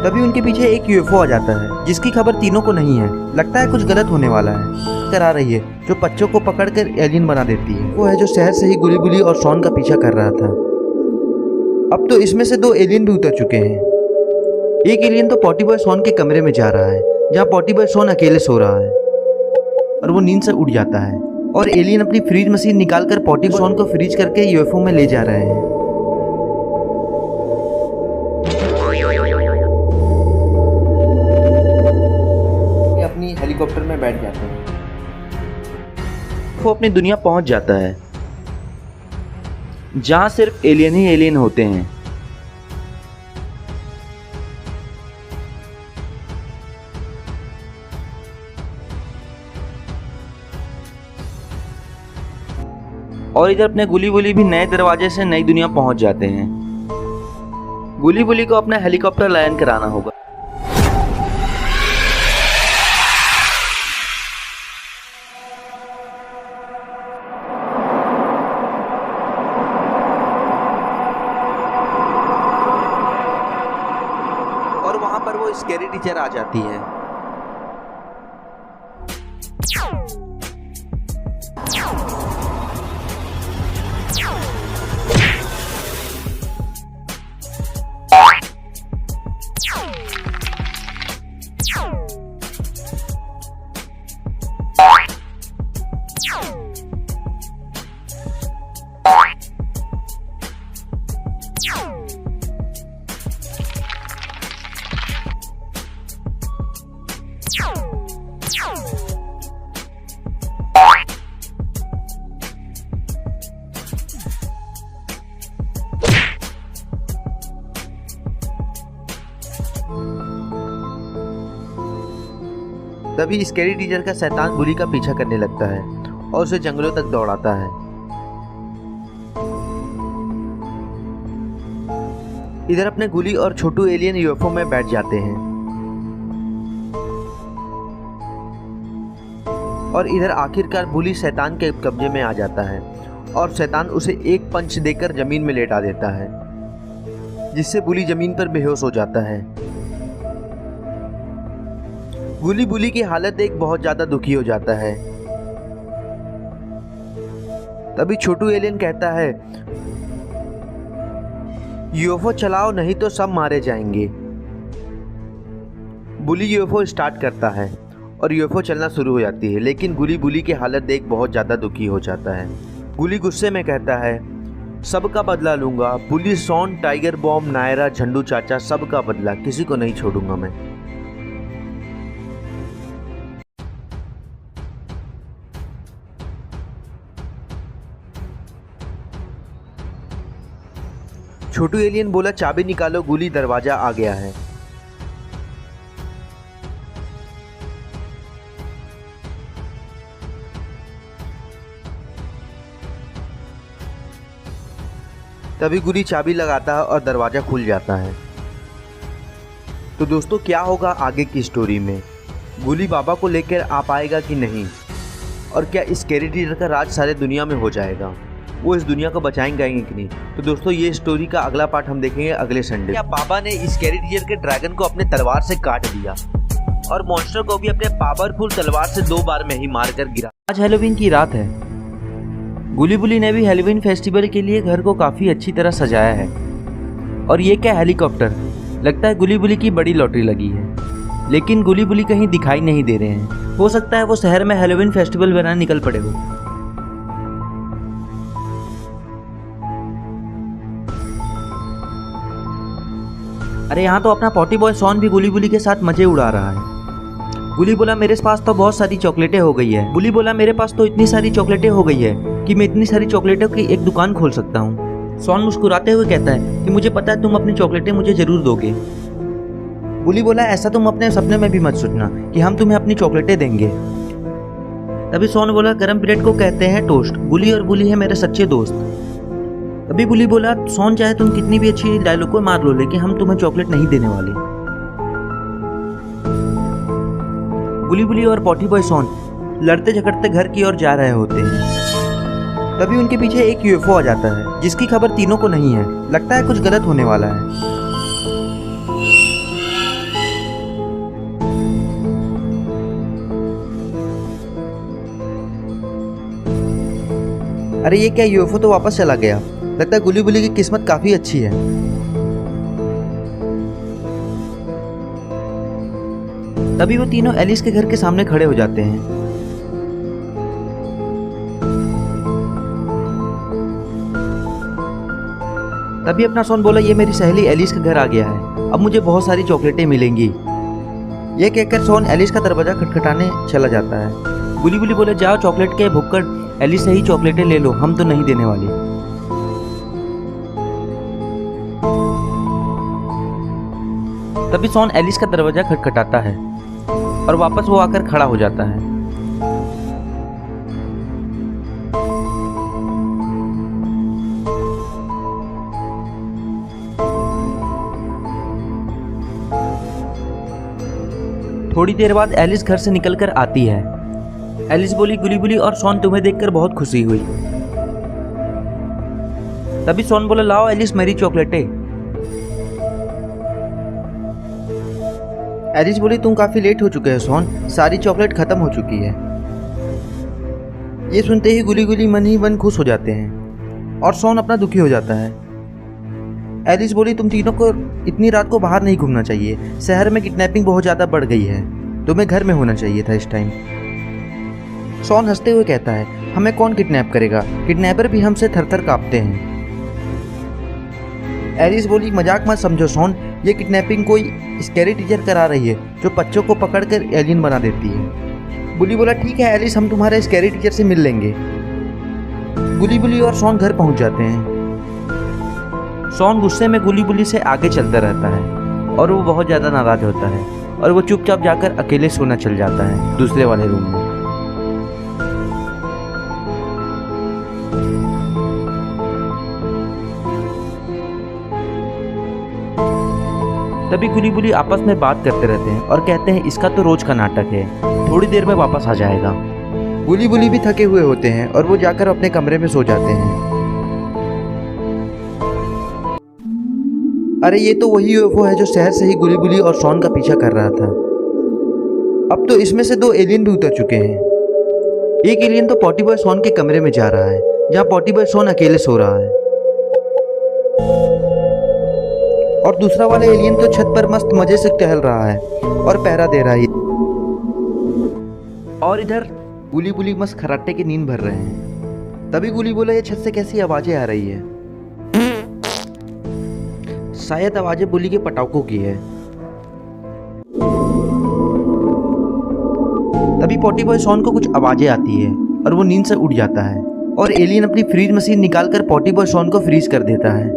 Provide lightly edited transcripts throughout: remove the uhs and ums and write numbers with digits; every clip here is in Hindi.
तभी उनके पीछे एक यूएफओ आ जाता है जिसकी खबर तीनों को नहीं है। लगता है कुछ गलत होने वाला है। कर आ रही है जो बच्चों को पकड़कर एलियन बना देती है। वो है जो शहर से ही गुली बुली और शॉन का पीछा कर रहा था। अब तो इसमें से 2 एलियन भी उतर चुके हैं। एक एलियन तो पॉटी बॉय शॉन के कमरे में जा रहा है जहाँ पॉटी बॉय शॉन अकेले सो रहा है और वो नींद से उठ जाता है। और एलियन अपनी फ्रीज मशीन निकालकर पॉटी बॉय शॉन को फ्रीज करके यूएफओ में ले जा रहे हैं। अपनी हेलीकॉप्टर में बैठ जाते हैं। वो अपनी दुनिया पहुंच जाता है जहां सिर्फ एलियन ही एलियन होते हैं। और इधर अपने गुली बुली भी नए दरवाजे से नई दुनिया पहुंच जाते हैं। गुली बुली को अपना हेलीकॉप्टर लैंड कराना होगा। और वहां पर वो स्कैरी टीचर आ जाती है। तभी स्कैरी टीचर का शैतान गुली का पीछा करने लगता है और उसे जंगलों तक दौड़ाता है। इधर अपने गुली और छोटू एलियन यूएफओ में बैठ जाते हैं और इधर आखिरकार बुली शैतान के कब्जे में आ जाता है और शैतान उसे एक पंच देकर जमीन में लेटा देता है जिससे बुली जमीन पर बेहोश हो जाता है। गुली बुली की हालत देख बहुत ज्यादा दुखी हो जाता है। तभी छोटू एलियन कहता है यूएफओ चलाओ नहीं तो सब मारे जाएंगे। बुली यूएफओ स्टार्ट करता है और यूएफओ चलना शुरू हो जाती है, लेकिन गुली बुली की हालत देख बहुत ज्यादा दुखी हो जाता है। गुली गुस्से में कहता है सबका बदला लूंगा। बुली शॉन, टाइगर बॉम्ब, नायरा, झंडू चाचा सबका बदला, किसी को नहीं छोड़ूंगा मैं। छोटू एलियन बोला चाबी निकालो, गुली दरवाजा आ गया है। तभी गुली चाबी लगाता है और दरवाजा खुल जाता है। तो दोस्तों क्या होगा आगे की स्टोरी में? गुली बाबा को लेकर आ पाएगा कि नहीं? और क्या स्कैरी टीचर का राज सारे दुनिया में हो जाएगा? वो इस दुनिया को बचाएंगे कि नहीं? तो दोस्तों ये स्टोरी का अगला पार्ट हम देखेंगे अगले संडे। क्या बाबा ने स्कैरी टीचर के ड्रैगन को अपने तलवार से काट दिया और मॉन्स्टर को भी अपने पावरफुल तलवार से 2 बार में ही मारकर गिरा। आज हैलोवीन की रात है। गुली बुली ने भी हैलोवीन फेस्टिवल के लिए घर को काफी अच्छी तरह सजाया है। और ये क्या हेलीकॉप्टर? लगता है गुली बुली की बड़ी लॉटरी लगी है, लेकिन गुली बुली कहीं दिखाई नहीं दे रहे हैं। हो सकता है वो शहर में हैलोवीन फेस्टिवल बनाने निकल पड़े हो। अरे यहाँ तो अपना पॉटी बॉय शॉन भी गुली बुली के साथ मजे उड़ा रहा है। गुली बोला मेरे पास तो बहुत सारी चॉकलेटें हो गई है। बुली बोला मेरे पास तो इतनी सारी चॉकलेटें हो गई है कि मैं इतनी सारी चॉकलेटों की एक दुकान खोल सकता हूँ। शॉन मुस्कुराते हुए कहता है कि मुझे पता है तुम अपनी चॉकलेटें मुझे जरूर दोगे। बुली बोला ऐसा तुम अपने सपने में भी मत सोचना कि हम तुम्हें अपनी चॉकलेटें देंगे। तभी शॉन बोला गरम ब्रेड को कहते हैं टोस्ट। गुली और बुली है मेरे सच्चे दोस्त। अभी बुली बोला शॉन चाहे तुम कितनी भी अच्छी डायलॉग को मार लो, लेकिन हम तुम्हें चॉकलेट नहीं देने वाले। गुली बुली और पॉटी बॉय शॉन लड़ते झगड़ते घर की ओर जा रहे होते हैं। तभी उनके पीछे एक यूएफओ आ जाता है जिसकी खबर तीनों को नहीं है। लगता है कुछ गलत होने वाला है। अरे ये क्या, यूएफओ तो वापस चला गया। लगता है गुली बुली की किस्मत काफी अच्छी है। तभी वो तीनों एलिस के घर के सामने खड़े हो जाते हैं। तभी अपना शॉन बोला, ये मेरी सहेली एलिस के घर आ गया है, अब मुझे बहुत सारी चॉकलेटें मिलेंगी। ये कहकर शॉन एलिस का दरवाजा खटखटाने चला जाता है। गुली बुली बोले, जाओ चॉकलेट के भुक्कड़, एलिस से ही चॉकलेटें ले लो, हम तो नहीं देने वाले। तभी शॉन एलिस का दरवाजा खटखटाता है और वापस वो आकर खड़ा हो जाता है। थोड़ी देर बाद एलिस घर से निकलकर आती है। एलिस बोली, गुली बुली और शॉन तुम्हें देखकर बहुत खुशी हुई। तभी शॉन बोला, लाओ एलिस मेरी चॉकलेटें। एलिस बोली, तुम काफी लेट हो चुके हो शॉन, सारी चॉकलेट खत्म हो चुकी है। ये सुनते ही गुली गुली मन ही मन खुश हो जाते हैं और शॉन अपना दुखी हो जाता है। एलिस बोली, तुम तीनों को इतनी रात को बाहर नहीं घूमना चाहिए, शहर में किडनैपिंग बहुत ज़्यादा बढ़ गई है, तुम्हें घर में होना चाहिए था इस टाइम। शॉन हंसते हुए कहता है, हमें कौन किडनैप करेगा, किडनैपर भी हमसे थर थर कांपते हैं। एलिस बोली, मजाक मत समझो शॉन, ये किडनैपिंग कोई स्कैरी टीचर करा रही है जो बच्चों को पकड़कर एलियन बना देती है। गुली बोला, ठीक है एलिस, हम तुम्हारे स्कैरी टीचर से मिल लेंगे। गुली बुली और शॉन घर पहुंच जाते हैं। शॉन गुस्से में गुली बुली से आगे चलता रहता है और वो बहुत ज़्यादा नाराज होता है और वो चुपचाप जाकर अकेले सोना चल जाता है दूसरे वाले रूम में। तभी गुली बुली आपस में बात करते रहते हैं और कहते हैं, इसका तो रोज का नाटक है, थोड़ी देर में वापस आ जाएगा। गुली बुली भी थके हुए होते हैं और वो जाकर अपने कमरे में सो जाते हैं। अरे ये तो वही यूएफओ है जो शहर से ही गुली बुली और शॉन का पीछा कर रहा था। अब तो इसमें से 2 एलियन भी उतर चुके हैं। एक एलियन तो पॉटी बॉय शॉन के कमरे में जा रहा है जहाँ पॉटी बॉय शॉन अकेले सो रहा है, और दूसरा वाला एलियन तो छत पर मस्त मजे से टहल रहा है और पहरा दे रहा है। और इधर गुली बुली मस्त खर्राटे की नींद भर रहे हैं। तभी गुली बोला, ये छत से कैसी आवाजें आ रही है, शायद आवाजें बुली के पटाखों की है। तभी पॉटी बॉय शॉन को कुछ आवाजें आती है और वो नींद से उठ जाता है और एलियन अपनी फ्रीज मशीन निकालकर पॉटी बॉय शॉन को फ्रीज कर देता है।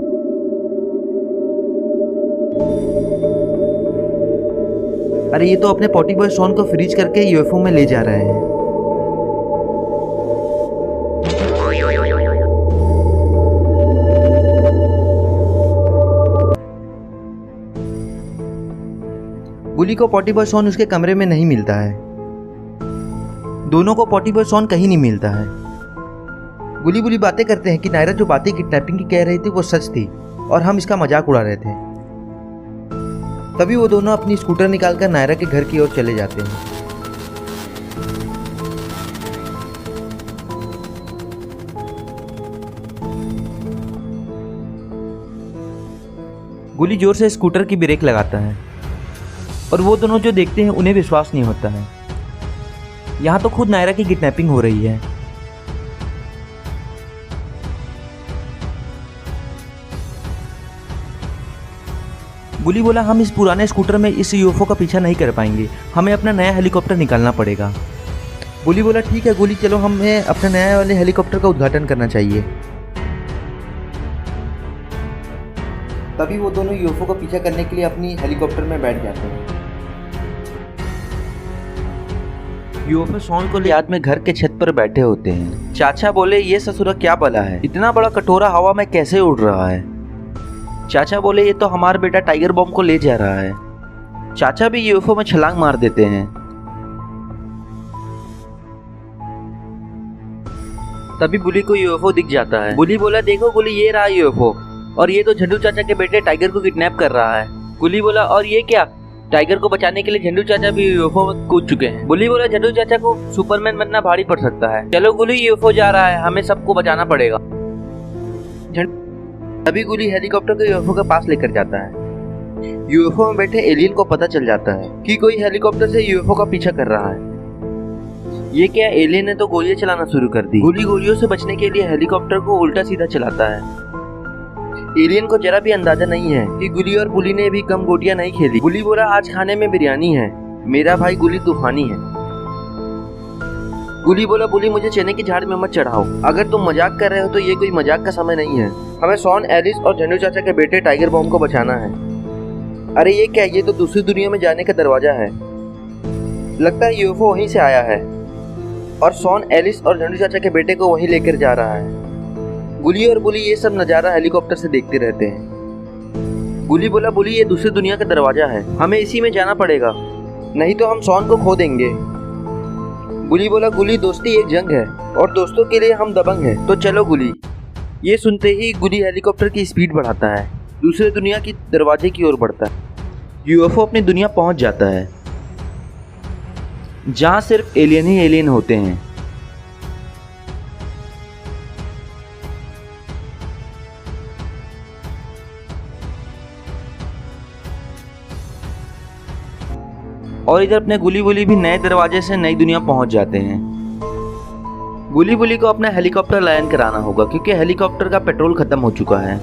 अरे ये तो अपने पॉटी बॉय शॉन को फ्रीज करके यूएफओ में ले जा रहे हैं। गुली को पॉटी बॉय शॉन उसके कमरे में नहीं मिलता है। दोनों को पॉटी बॉय शॉन कहीं नहीं मिलता है। गुली बुली बातें करते हैं कि नायरा जो बातें किडनैपिंग की कह रही थी वो सच थी और हम इसका मजाक उड़ा रहे थे। तभी वो दोनों अपनी स्कूटर निकालकर नायरा के घर की ओर चले जाते हैं। गुली जोर से स्कूटर की ब्रेक लगाता है और वो दोनों जो देखते हैं उन्हें विश्वास नहीं होता है। यहाँ तो खुद नायरा की किडनैपिंग हो रही है। गुली बोला, हम इस पुराने स्कूटर में इस यूएफओ का पीछा नहीं कर पाएंगे, हमें अपना नया हेलीकॉप्टर निकालना पड़ेगा। गुली बोला, ठीक है गुली, चलो हमें अपने नए वाले हेलीकॉप्टर का उद्घाटन करना चाहिए। तभी वो दोनों यूएफओ का पीछा करने के लिए अपनी हेलीकॉप्टर में बैठ जाते हैं। यूएफओ शॉन को याद में घर के छत पर बैठे होते हैं। चाचा बोले, ये ससुरा क्या बला है, इतना बड़ा कटोरा हवा में कैसे उड़ रहा है। चाचा बोले, ये तो हमारा बेटा टाइगर बॉम्ब को ले जा रहा है। चाचा भी यूएफओ में छलांग मार देते हैं। तभी बुली को यूएफओ दिख जाता है। बुली बोला, देखो गुली, ये रहा यूएफओ और ये तो झड्डू चाचा के बेटे टाइगर को किडनैप कर रहा है। गुली बोला, और ये क्या, टाइगर को बचाने के लिए झंडू चाचा भी यूएफओ में कूद चुके हैं। गुली बोला झंडू चाचा को सुपरमैन बनना भारी पड़ सकता है, चलो गुली यूएफओ जा रहा है, हमें सबको बचाना पड़ेगा। अभी गुली हेलीकॉप्टर को यूएफओ के पास लेकर जाता है। यूएफओ में बैठे एलियन को पता चल जाता है कि कोई हेलीकॉप्टर से यूएफओ का पीछा कर रहा है। ये क्या, एलियन ने तो गोलियां चलाना शुरू कर दी। गुली गोलियों से बचने के लिए हेलीकॉप्टर को उल्टा सीधा चलाता है। एलियन को जरा भी अंदाजा नहीं है कि गुली और बुली ने भी कम गोटियां नहीं खेली। गुली बोला आज खाने में बिरयानी है, मेरा भाई गुली तूफानी है। गुली बोला बुली मुझे चने की झाड़ में मत चढ़ाओ, अगर तुम मजाक कर रहे हो तो ये कोई मजाक का समय नहीं है, हमें शॉन, एलिस और झंडू चाचा के बेटे टाइगर बॉम्ब को बचाना है। अरे ये क्या, ये तो दूसरी दुनिया में जाने का दरवाजा है, लगता है यूएफओ वहीं से आया है और शॉन, एलिस और झंडू चाचा के बेटे को वहीं लेकर जा रहा है। गुली और बुली ये सब नज़ारा हेलीकॉप्टर से देखते रहते हैं। गुली बोला बुली ये दूसरी दुनिया का दरवाजा है, हमें इसी में जाना पड़ेगा, नहीं तो हम शॉन को खो देंगे। बुली बोला गुली दोस्ती एक जंग है और दोस्तों के लिए हम दबंग हैं, तो चलो गुली। ये सुनते ही गुली हेलीकॉप्टर की स्पीड बढ़ाता है, दूसरे दुनिया की दरवाजे की ओर बढ़ता है। यूएफओ अपनी दुनिया पहुंच जाता है जहां सिर्फ एलियन ही एलियन होते हैं। और इधर अपने गुली बुली भी नए दरवाजे से नई दुनिया पहुंच जाते हैं। गुली बुली को अपना हेलीकॉप्टर लैंड कराना होगा क्योंकि हेलीकॉप्टर का पेट्रोल खत्म हो चुका है।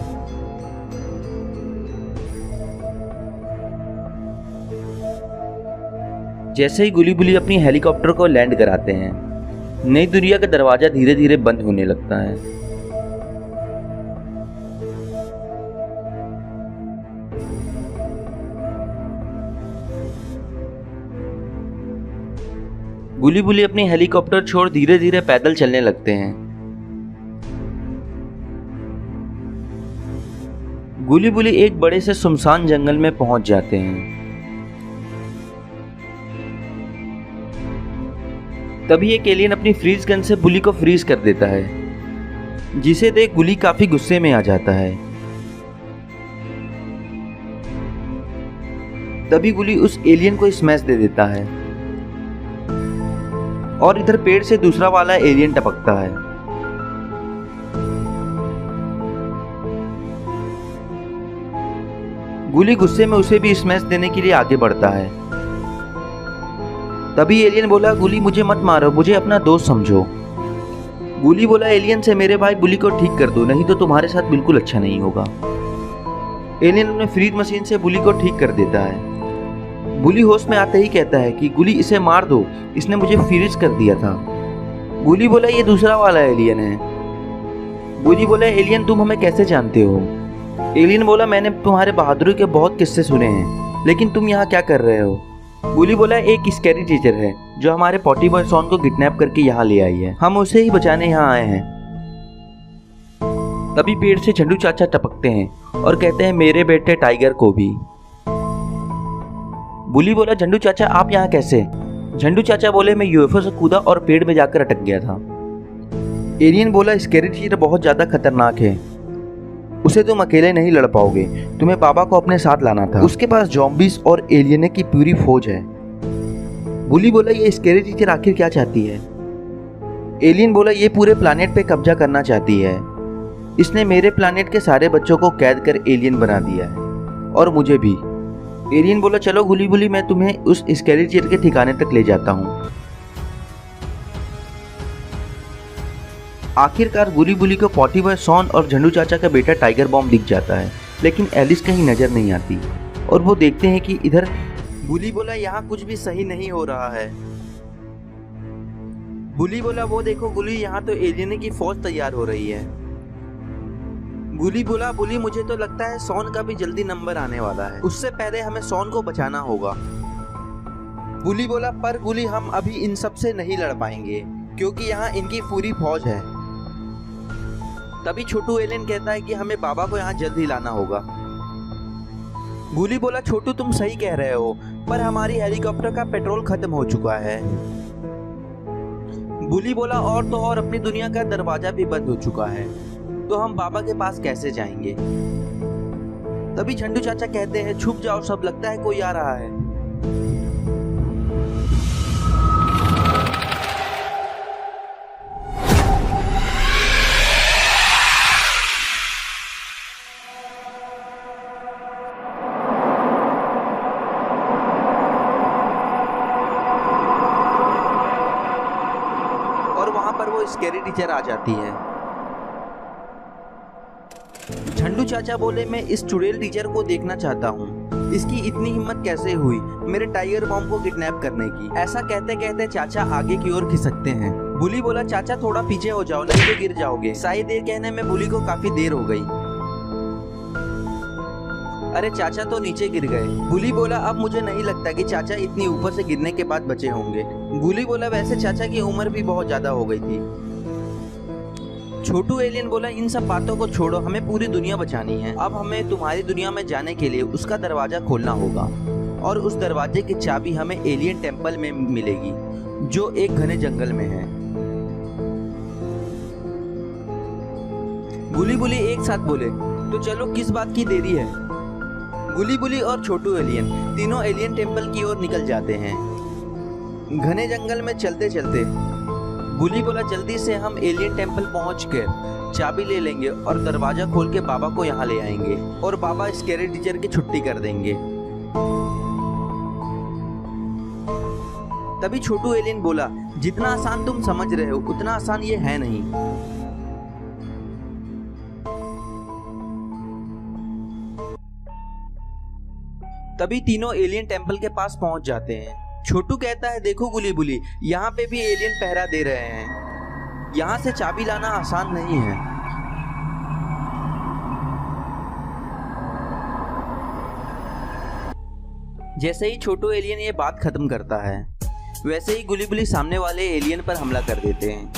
जैसे ही गुली बुली अपनी हेलीकॉप्टर को लैंड कराते हैं, नई दुनिया का दरवाजा धीरे धीरे बंद होने लगता है। गुली बुली अपनी हेलीकॉप्टर छोड़ धीरे धीरे पैदल चलने लगते हैं। गुली बुली एक बड़े से सुनसान जंगल में पहुंच जाते हैं। तभी एक एलियन अपनी फ्रीज गन से बुली को फ्रीज कर देता है, जिसे देख गुली काफी गुस्से में आ जाता है। तभी गुली उस एलियन को स्मैश दे देता है और इधर पेड़ से दूसरा वाला एलियन टपकता है। गुली गुस्से में उसे भी स्मैश देने के लिए आगे बढ़ता है। तभी एलियन बोला गुली मुझे मत मारो, मुझे अपना दोस्त समझो। गुली बोला एलियन से मेरे भाई बुली को ठीक कर दो, नहीं तो तुम्हारे साथ बिल्कुल अच्छा नहीं होगा। एलियन अपने फ्रीज मशीन से बुली को ठीक कर देता है। बुली होश में आते ही कहता है कि गुली इसे मार दो, इसने मुझे फ्रीज कर दिया था। गुली बोला ये दूसरा वाला एलियन है। गुली बोला एलियन तुम हमें कैसे जानते हो? एलियन बोला मैंने तुम्हारे बहादुरी के बहुत किस्से सुने हैं, लेकिन तुम यहाँ क्या कर रहे हो? गुली बोला एक स्कैरी टीचर है जो हमारे पॉटी बॉय शॉन को किडनैप करके यहाँ ले आई है, हम उसे ही बचाने यहाँ आए हैं। तभी पेड़ से झंडू चाचा टपकते हैं और कहते हैं मेरे बेटे टाइगर को भी। बुली बोला झंडू चाचा आप यहाँ कैसे? झंडू चाचा बोले मैं यूएफओ से कूदा और पेड़ में जाकर अटक गया था। एलियन बोला स्कैरी टीचर बहुत ज्यादा खतरनाक है, उसे तुम अकेले नहीं लड़ पाओगे, तुम्हें बाबा को अपने साथ लाना था, उसके पास ज़ॉम्बीज़ और एलियन की पूरी फौज है। बुली बोला ये स्कैरी टीचर आखिर क्या चाहती है? एलियन बोला ये पूरे प्लानेट पे कब्जा करना चाहती है, इसने मेरे प्लानेट के सारे बच्चों को कैद कर एलियन बना दिया है और मुझे भी। एलियन बोला चलो गुली बुली मैं तुम्हें उस स्कैरी टीचर के ठिकाने तक ले जाता हूँ। आखिरकार गुली बुली को पॉटी बॉय शॉन और झंडू चाचा का बेटा टाइगर बॉम्ब दिख जाता है, लेकिन एलिस कहीं नजर नहीं आती और वो देखते हैं कि इधर गुली बोला यहाँ कुछ भी सही नहीं हो रहा है। गुली बोला वो देखो गुली यहाँ तो एलियन की फौज तैयार हो रही है। गुली बोला बुली मुझे तो लगता है शॉन का भी जल्दी नंबर आने वाला है, उससे पहले हमें शॉन को बचाना होगा। बुली बोला पर गुली हम अभी इन सब से नहीं लड़ पाएंगे क्योंकि यहाँ इनकी पूरी फौज है। तभी छोटू एलियन कहता है कि हमें बाबा को यहाँ जल्द ही लाना होगा। गुली बोला छोटू तुम सही कह रहे हो, पर हमारी हेलीकॉप्टर का पेट्रोल खत्म हो चुका है। गुली बोला और तो और अपनी दुनिया का दरवाजा भी बंद हो चुका है, तो हम बाबा के पास कैसे जाएंगे? तभी झंडू चाचा कहते हैं छुप जाओ सब, लगता है कोई आ रहा है। स्कैरी टीचर आ जाती है। झंडू चाचा बोले, मैं इस चुड़ैल टीचर को देखना चाहता हूँ। इसकी इतनी हिम्मत कैसे हुई मेरे टाइगर मॉम को किडनैप करने की। ऐसा कहते कहते चाचा आगे की ओर खिसकते हैं। बुली बोला, चाचा थोड़ा पीछे हो जाओ नहीं तो गिर जाओगे। शायद देर कहने में बुली को काफी देर हो गई। अरे चाचा तो नीचे गिर गए। बुली बोला, अब मुझे नहीं लगता कि चाचा इतनी ऊपर से गिरने के बाद बचे होंगे। बुली बोला, वैसे चाचा की उम्र भी बहुत ज्यादा हो गई थी। छोटू एलियन बोला, इन सब बातों को छोड़ो, हमें पूरी दुनिया बचानी है। अब हमें तुम्हारी दुनिया में जाने के लिए उसका दरवाजा खोलना होगा और उस दरवाजे की चाबी हमें एलियन टेम्पल में मिलेगी जो एक घने जंगल में है। गुली बुली एक साथ बोले, तो चलो किस बात की देरी है। गुली बुली और छोटू एलियन तीनों एलियन टेम्पल की ओर निकल जाते हैं। घने जंगल में चलते चलते गुली बोला, जल्दी से हम एलियन टेम्पल पहुंचकर चाबी ले लेंगे और दरवाजा खोल के बाबा को यहाँ ले आएंगे और बाबा स्कैरी टीचर की छुट्टी कर देंगे। तभी छोटू एलियन बोला, जितना आसान तुम समझ रहे हो उतना आसान ये है नहीं। तभी तीनों एलियन टेम्पल के पास पहुंच जाते हैं। छोटू कहता है, देखो गुली बुली, यहाँ पे भी एलियन पहरा दे रहे हैं। यहाँ से चाबी लाना आसान नहीं है। जैसे ही छोटू एलियन ये बात खत्म करता है वैसे ही गुली बुली सामने वाले एलियन पर हमला कर देते हैं।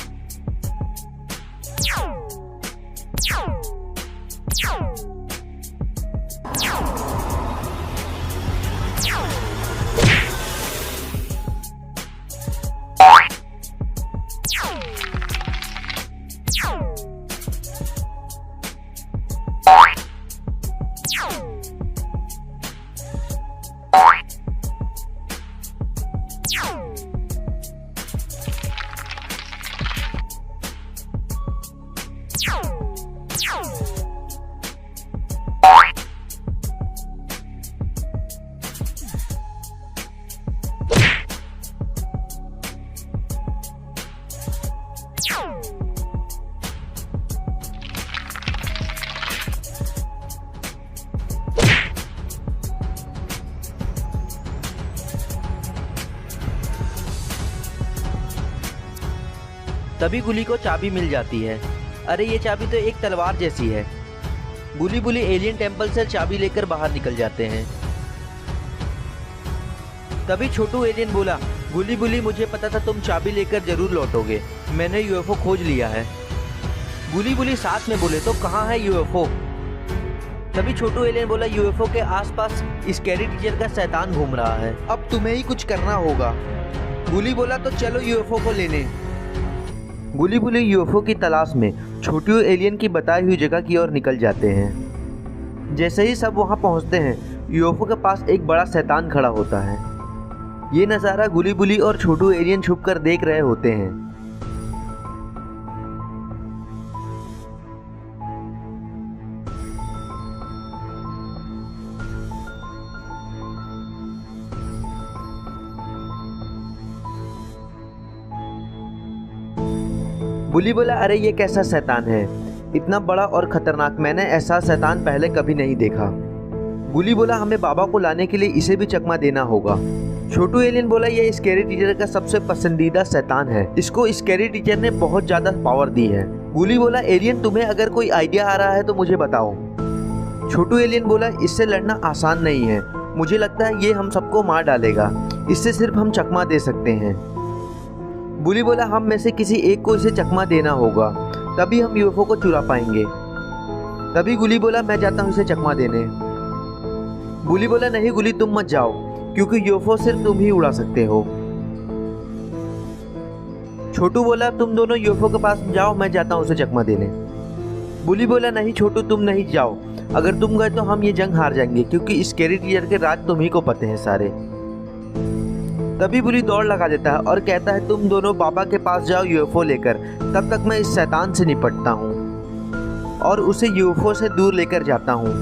तभी गुली को चाबी मिल जाती है। अरे ये चाबी तो एक तलवार जैसी है। गुली बुली एलियन टेम्पल से चाबी लेकर बाहर निकल जाते हैं। तभी छोटू एलियन बोला, गुली बुली, मुझे पता था तुम चाबी लेकर जरूर लौटोगे। मैंने यूएफओ खोज लिया है। गुली बुली साथ में बोले, तो कहाँ है यूएफओ। तभी छोटू एलियन बोला, यूएफओ के आसपास स्कैरी टीचर का शैतान घूम रहा है, अब तुम्हें ही कुछ करना होगा। गुली बोला, तो चलो यूएफओ को लेने। गुली बुली यूएफओ की तलाश में छोटू एलियन की बताई हुई जगह की ओर निकल जाते हैं। जैसे ही सब वहां पहुंचते हैं यूएफओ के पास एक बड़ा शैतान खड़ा होता है। ये नज़ारा गुली बुली और छोटू एलियन छुपकर देख रहे होते हैं। बुली बोला, अरे ये कैसा शैतान है, इतना बड़ा और खतरनाक, मैंने ऐसा शैतान पहले कभी नहीं देखा। गुली बोला, हमें बाबा को लाने के लिए इसे भी चकमा देना होगा। छोटू एलियन बोला, ये स्कैरी टीचर का सबसे पसंदीदा शैतान है, इसको स्कैरी टीचर ने बहुत ज्यादा पावर दी है। गुली बोला, एलियन तुम्हें अगर कोई आइडिया आ रहा है तो मुझे बताओ। छोटू एलियन बोला, इससे लड़ना आसान नहीं है, मुझे लगता है ये हम सबको मार डालेगा, इससे सिर्फ हम चकमा दे सकते हैं। बुली बोला, हम में से किसी एक को इसे चकमा देना होगा, तभी हम यूएफओ को चुरा पाएंगे। तभी गुली बोला, मैं जाता हूँ इसे चकमा देने। बुली बोला, नहीं गुली, तुम मत जाओ, क्योंकि यूएफओ सिर्फ तुम ही उड़ा सकते हो। छोटू बोला, तुम दोनों यूएफओ के पास जाओ, मैं जाता हूँ उसे चकमा देने। बुली बोला, नहीं छोटू, तुम नहीं जाओ, अगर तुम गए तो हम ये जंग हार जाएंगे, क्योंकि स्कैरी टीचर के राज तुम ही को पते हैं सारे। तभी बुली दौड़ लगा देता है और कहता है, तुम दोनों बाबा के पास जाओ यूएफओ लेकर, तब तक मैं इस शैतान से निपटता हूँ और उसे यूएफओ से दूर लेकर जाता हूँ।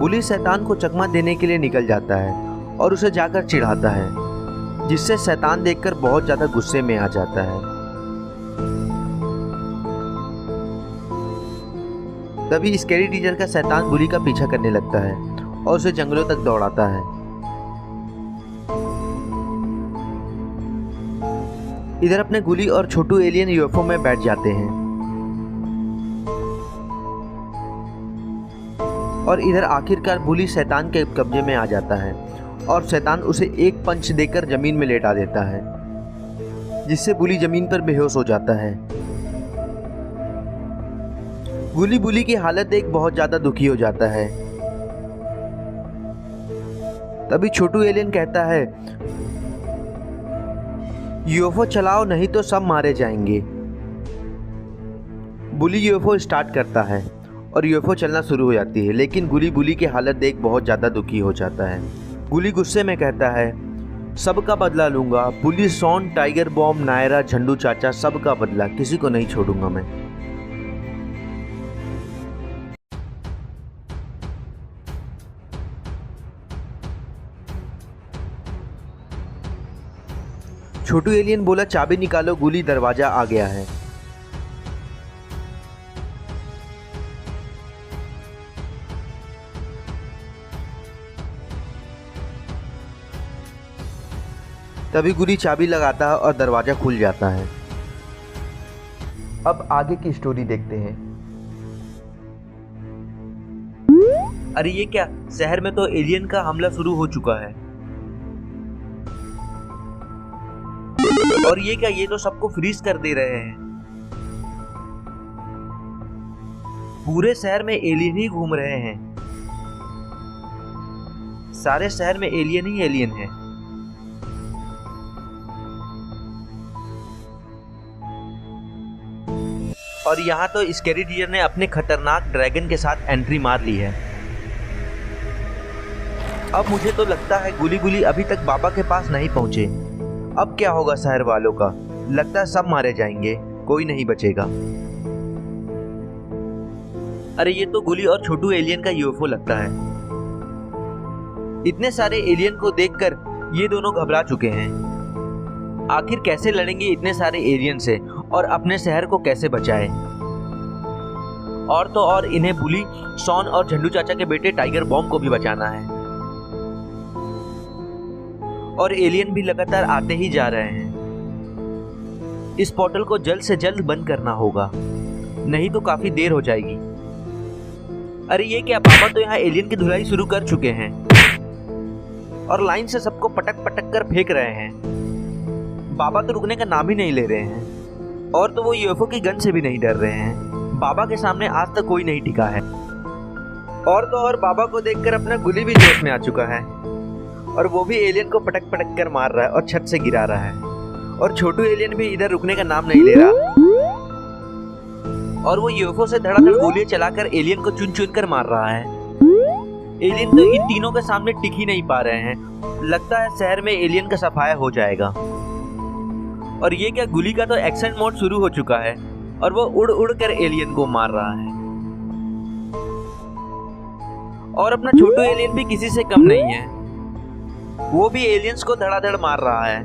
बुली शैतान को चकमा देने के लिए निकल जाता है और उसे जाकर चिढ़ाता है, जिससे शैतान देखकर बहुत ज़्यादा गुस्से में आ जाता है। तभी स्कैरी टीचर का शैतान गुली का पीछा करने लगता है और उसे जंगलों तक दौड़ाता है। इधर अपने गुली और छोटू एलियन यूएफओ में बैठ जाते हैं और इधर आखिरकार बुली शैतान के कब्जे में आ जाता है और शैतान उसे एक पंच देकर जमीन में लेटा देता है, जिससे बुली जमीन पर बेहोश हो जाता है। गुली बुली की हालत देख बहुत ज्यादा दुखी हो जाता है। तभी छोटू एलियन कहता है, यूएफओ चलाओ नहीं तो सब मारे जाएंगे। बुली यूएफओ स्टार्ट करता है और यूएफओ चलना शुरू हो जाती है, लेकिन गुली बुली की हालत देख बहुत ज़्यादा दुखी हो जाता है। गुली गुस्से में कहता है, सबका बदला लूंगा, बुली, शॉन, टाइगर बॉम्ब, नायरा, झंडू चाचा, सबका बदला, किसी को नहीं छोड़ूंगा मैं। छोटू एलियन बोला, चाबी निकालो गुली, दरवाजा आ गया है। तभी गुली चाबी लगाता है और दरवाजा खुल जाता है। अब आगे की स्टोरी देखते हैं। अरे ये क्या, शहर में तो एलियन का हमला शुरू हो चुका है। और ये क्या, ये तो सबको फ्रीज कर दे रहे हैं। पूरे शहर में एलियन ही घूम रहे हैं। सारे शहर में एलियन ही एलियन है। और यहाँ तो स्कैरी टीचर ने अपने खतरनाक ड्रैगन के साथ एंट्री मार ली है। अब मुझे तो लगता है गुली गुली अभी तक बाबा के पास नहीं पहुंचे। अब क्या होगा शहर वालों का? लगता है सब मारे जाएंगे, कोई नहीं बचेगा। अरे ये तो गुली और छोटू एलियन का यूएफओ लगता है। इतने सारे एलियन को देखकर ये दोनों घबरा चुके हैं। आखिर कैसे लड़ेंगे इतने सारे एलियन से और अपने शहर को कैसे बचाए? और तो और इन्हें बुली, शॉन और झंडू चाचा के बेटे टाइगर बॉम्ब को भी बचाना है। और एलियन भी लगातार आते ही जा रहे हैं। इस पोर्टल को जल्द से जल्द बंद करना होगा, नहीं तो काफी देर हो जाएगी। अरे ये क्या, पापा तो यहाँ एलियन की धुलाई शुरू कर चुके हैं और लाइन से सबको पटक पटक कर फेंक रहे हैं। बाबा तो रुकने का नाम ही नहीं ले रहे हैं और तो वो यूएफओ की गन से भी नहीं डर रहे हैं। बाबा के सामने आज तक कोई नहीं टिका है। और तो और बाबा को देखकर अपना गुली भी जोश में आ चुका है और वो भी एलियन को पटक पटक कर मार रहा है और छत से गिरा रहा है। और छोटू एलियन भी इधर रुकने का नाम नहीं ले रहा और वो यूएफओ से धड़ाधड़ गोलियां चलाकर एलियन को चुन चुन कर मार रहा है। एलियन तो इन तीनों के सामने टिक ही नहीं पा रहे हैं। लगता है शहर में एलियन का सफाया हो जाएगा। और ये क्या, गुली का तो एक्शन मोड शुरू हो चुका है और वो उड़ उड़ कर एलियन को मार रहा है। और अपना छोटू एलियन भी किसी से कम नहीं है, वो भी एलियंस को धड़ाधड़ मार रहा है।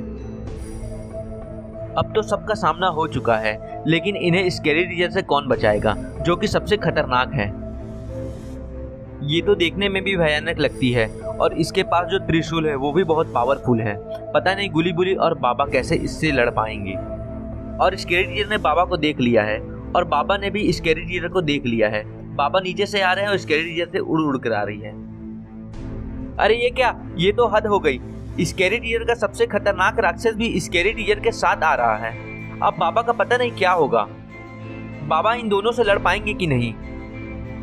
अब तो सबका सामना हो चुका है, लेकिन इन्हें स्कैरी टीचर से कौन बचाएगा, जो कि सबसे खतरनाक है। ये तो देखने में भी भयानक लगती है और इसके पास जो त्रिशूल है वो भी बहुत पावरफुल है। पता नहीं गुली बुली और बाबा कैसे इससे लड़ पाएंगे। और स्कैरी टीचर ने बाबा को देख लिया है और बाबा ने भी स्कैरी टीचर को देख लिया है। बाबा नीचे से आ रहे हैं और स्कैरी टीचर से उड़ उड़ कर आ रही है। अरे ये क्या, ये तो हद हो गई। स्कैरी टीचर का सबसे खतरनाक राक्षस भी स्कैरी टीचर के साथ आ रहा है। अब बाबा का पता नहीं क्या होगा। बाबा इन दोनों से लड़ पाएंगे कि नहीं?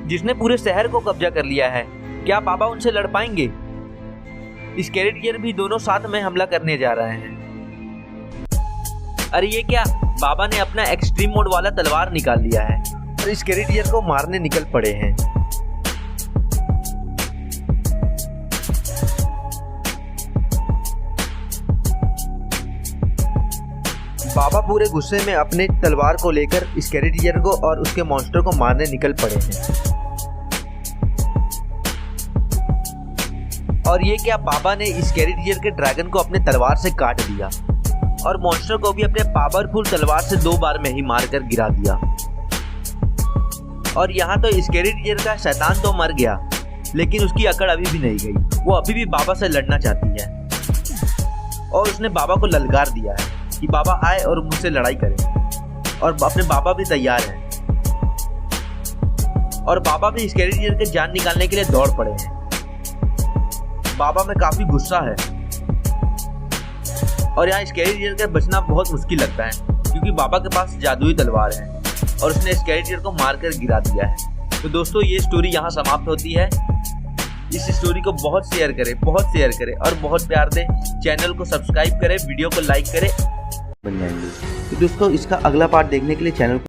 जिसने पूरे शहर को कब्जा कर लिया है, क्या बाबा उनसे लड़ पाएंगे? स्कैरी टीचर भी दोनों साथ में हमला करने जा रहे हैं। अरे ये क्या, बाबा ने अपना एक्सट्रीम मोड वाला तलवार निकाल लिया है और स्कैरी टीचर को मारने निकल पड़े हैं। बाबा पूरे गुस्से में अपने तलवार को लेकर स्कैरी टीचर को और उसके मॉन्स्टर को मारने निकल पड़े हैं। और ये क्या, बाबा ने स्कैरी टीचर के ड्रैगन को अपने तलवार से काट दिया और मॉन्स्टर को भी अपने पावरफुल तलवार से 2 बार में ही मारकर गिरा दिया। और यहाँ तो स्कैरी टीचर का शैतान तो मर गया, लेकिन उसकी अकड़ अभी भी नहीं गई। वो अभी भी बाबा से लड़ना चाहती है और उसने बाबा को ललकार दिया है कि बाबा आए और मुझसे लड़ाई करे, और अपने बाबा भी तैयार हैं और बाबा भी स्कैरी टीचर के जान निकालने के लिए दौड़ पड़े हैं। बाबा में काफी गुस्सा है और यहाँ स्कैरी टीचर का बचना बहुत मुश्किल लगता है, क्योंकि बाबा के पास जादुई तलवार है और उसने स्कैरी टीचर को मारकर गिरा दिया है। तो दोस्तों ये स्टोरी यहाँ समाप्त होती है। इस स्टोरी को बहुत शेयर करें और बहुत प्यार दें। चैनल को सब्सक्राइब करें, वीडियो को लाइक करें, बन जाएंगे। तो दोस्तों इसका अगला पार्ट देखने के लिए चैनल